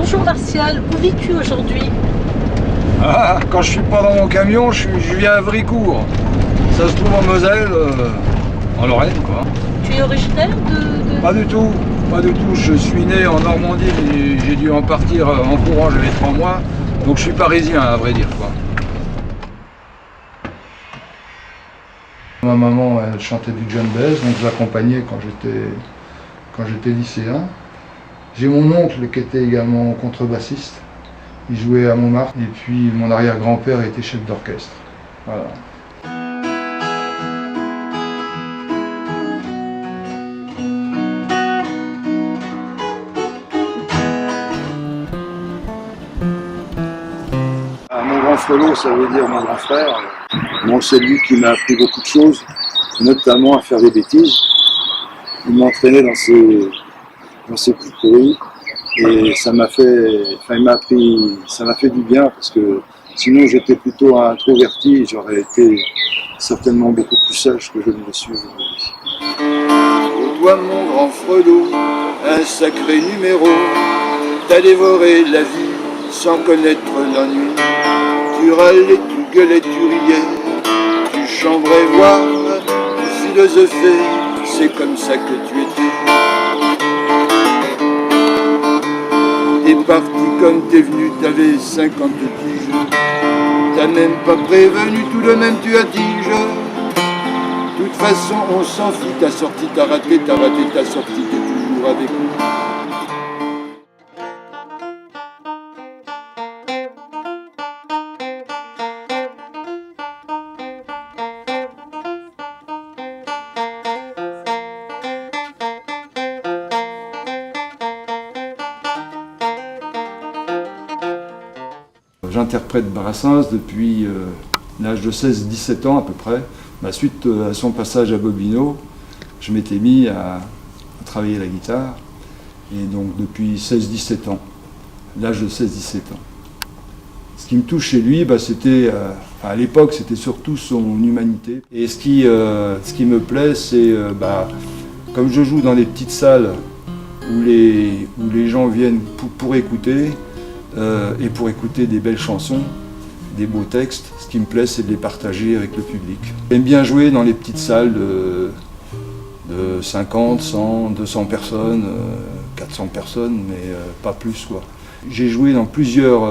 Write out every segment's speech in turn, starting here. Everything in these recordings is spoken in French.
Bonjour Martial, où vis-tu aujourd'hui? Ah, quand je suis pas dans mon camion, je viens à Vricourt. Ça se trouve en Moselle, en Lorraine, quoi. Tu es originaire de... Pas du tout, pas du tout. Je suis né en Normandie, mais j'ai dû en partir en courant, j'avais 3 mois. Donc je suis parisien, à vrai dire, quoi. Ma maman, elle chantait du John Baez, donc je l'accompagnais quand j'étais lycéen. J'ai mon oncle qui était également contrebassiste. Il jouait à Montmartre. Et puis mon arrière-grand-père était chef d'orchestre. Voilà. Mon grand frelot, ça veut dire mon grand frère. Bon, c'est lui qui m'a appris beaucoup de choses, notamment à faire des bêtises. Il m'entraînait dans ses coups de pourri. Et ça m'a fait, ça m'a fait du bien parce que sinon j'étais plutôt introverti, j'aurais été certainement beaucoup plus sage que je ne le suis aujourd'hui. Pour toi mon grand Fredo, un sacré numéro, t'as dévoré la vie sans connaître l'ennui. Tu râlais, tu gueulais, tu riais, tu chambrais voir, tu philosophais, c'est comme ça que tu étais. T'es parti comme t'es venu, t'avais 50 piges. T'as même pas prévenu, tout de même tu as dit je. De toute façon on s'en fout, t'as sorti, t'as raté, t'as sorti, t'es toujours avec nous. J'interprète Brassens depuis l'âge de 16-17 ans à peu près. Suite à son passage à Bobino, je m'étais mis à travailler la guitare. Et donc depuis 16-17 ans, l'âge de 16-17 ans. Ce qui me touche chez lui, c'était, à l'époque, c'était surtout son humanité. Et ce qui me plaît, c'est, comme je joue dans des petites salles où les gens viennent pour écouter, et pour écouter des belles chansons, des beaux textes, ce qui me plaît, c'est de les partager avec le public. J'aime bien jouer dans les petites salles de 50, 100, 200 personnes, 400 personnes, mais pas plus, quoi. J'ai joué dans plusieurs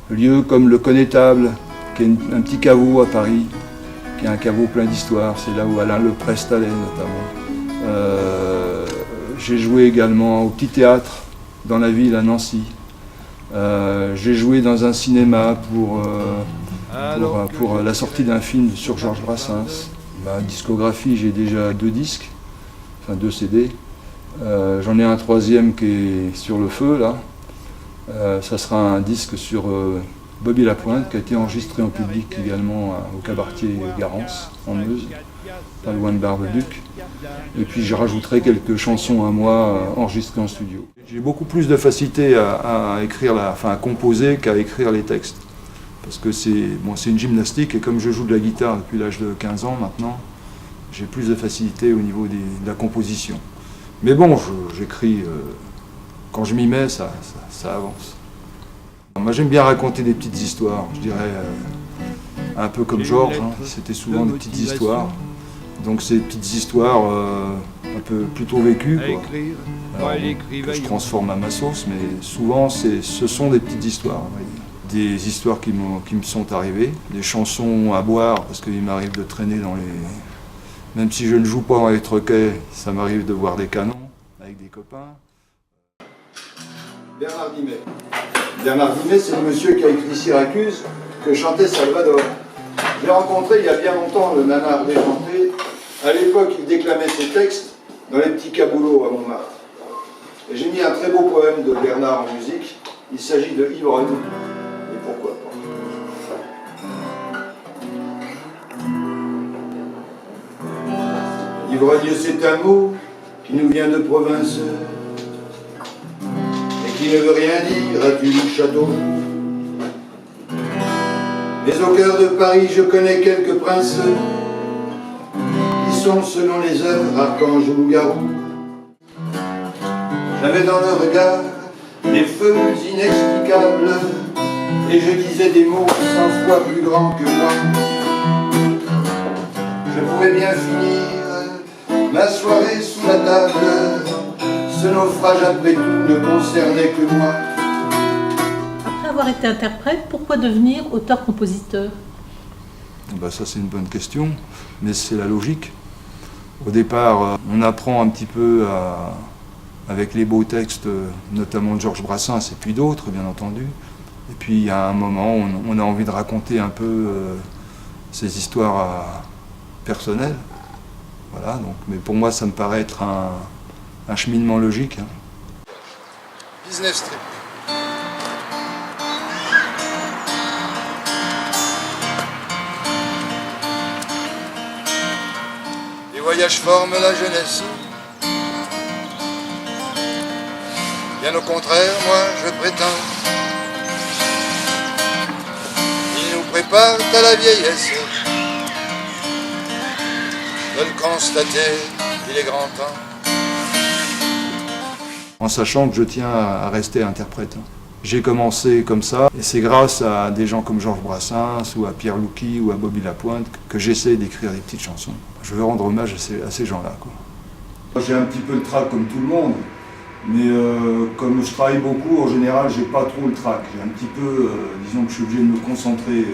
lieux comme le Connétable, qui est un petit caveau à Paris, qui est un caveau plein d'histoires. C'est là où Alain Leprest allait notamment. J'ai joué également au Petit Théâtre dans la ville à Nancy. J'ai joué dans un cinéma pour la sortie d'un film sur Georges Brassens. Ma discographie, j'ai déjà 2 disques, enfin 2 CD. J'en ai un 3e qui est sur le feu là. Ça sera un disque sur Bobby Lapointe qui a été enregistré en public également au Cabaretier Garance en Meuse, pas loin de Bar-le-Duc. Et puis je rajouterai quelques chansons à moi enregistrées en studio. J'ai beaucoup plus de facilité à écrire, à composer qu'à écrire les textes. Parce que c'est une gymnastique et comme je joue de la guitare depuis l'âge de 15 ans maintenant, j'ai plus de facilité au niveau de la composition. Mais bon, j'écris, quand je m'y mets, ça avance. Moi j'aime bien raconter des petites histoires, je dirais un peu comme Georges, c'était souvent des petites histoires. Donc c'est des petites histoires un peu plutôt vécues, quoi. Alors, que je transforme à ma sauce, mais souvent ce sont des petites histoires. Des histoires qui me sont arrivées, des chansons à boire, parce qu'il m'arrive de traîner dans les... Même si je ne joue pas dans les troquets, ça m'arrive de boire des canons avec des copains. Bernard Dimet. Bernard Dimet, c'est le monsieur qui a écrit Syracuse, que chantait Salvador. J'ai rencontré il y a bien longtemps le nanar déjanté. À l'époque, il déclamait ses textes dans les petits caboulots à Montmartre. Et j'ai mis un très beau poème de Bernard en musique. Il s'agit de Ivrogne. Et pourquoi pas. Ivrogne, c'est un mot qui nous vient de province et qui ne veut rien dire à du château. Mais au cœur de Paris, je connais quelques princes qui sont, selon les œuvres, archanges ou loups-garous. J'avais dans le regard des feux inexplicables, et je disais des mots 100 fois plus grands que moi. Je pouvais bien finir ma soirée sous la table, ce naufrage après tout ne concernait que moi. Après avoir été interprète, pourquoi devenir auteur-compositeur? Ça c'est une bonne question, mais c'est la logique. Au départ, on apprend un petit peu avec les beaux textes, notamment de Georges Brassens et puis d'autres, bien entendu. Et puis il y a un moment où on a envie de raconter un peu ces histoires personnelles. Voilà, donc, mais pour moi, ça me paraît être un cheminement logique. Business trip. Les voyages forment la jeunesse. Bien au contraire, moi je prétends, ils nous préparent à la vieillesse. De le constater, il est grand temps. En sachant que je tiens à rester interprète. J'ai commencé comme ça, et c'est grâce à des gens comme Georges Brassens, ou à Pierre Louky, ou à Bobby Lapointe, que j'essaie d'écrire des petites chansons. Je veux rendre hommage à ces gens-là, quoi. J'ai un petit peu le trac comme tout le monde, mais comme je travaille beaucoup, en général, j'ai pas trop le trac. J'ai un petit peu, disons que je suis obligé de me concentrer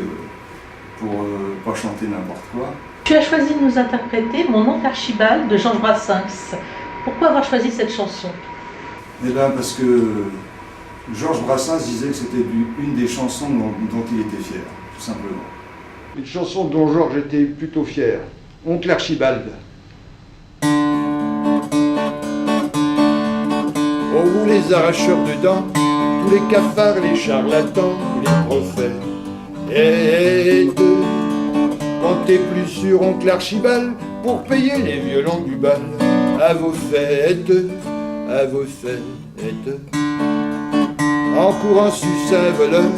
pour pas chanter n'importe quoi. Tu as choisi de nous interpréter Mon oncle Archibald de Georges Brassens. Pourquoi avoir choisi cette chanson? Eh bien, parce que Georges Brassens disait que c'était une des chansons dont il était fier, tout simplement. Une chanson dont Georges était plutôt fier, Oncle Archibald. Oh, vous les arracheurs de dents, tous les cafards, les charlatans, les prophètes, et comptez plus sur oncle Archibald pour payer les violons du bal. À vos fêtes, à vos fêtes. En courant sus un voleur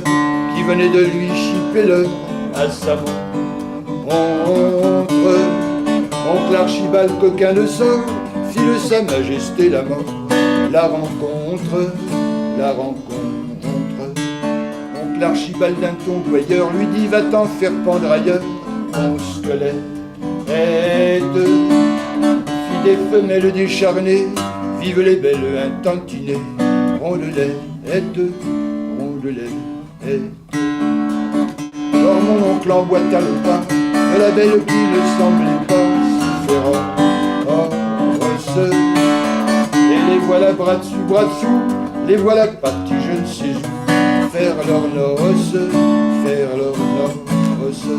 qui venait de lui chipper l'heure à sa montre. Oncle Archibald, coquin de sort, file sa majesté la mort. La rencontre, la rencontre. Oncle Archibald d'un ton doyeur lui dit va t'en faire pendre ailleurs. Mon squelette, fille des femelles décharnées, vive les belles intantinées, rondelette, rondelette. Or mon oncle emboîta le pas de la belle qui ne semblait pas si féroce. Et les voilà bras dessus, les voilà partis je ne sais où, faire leurs noces, faire leurs noces.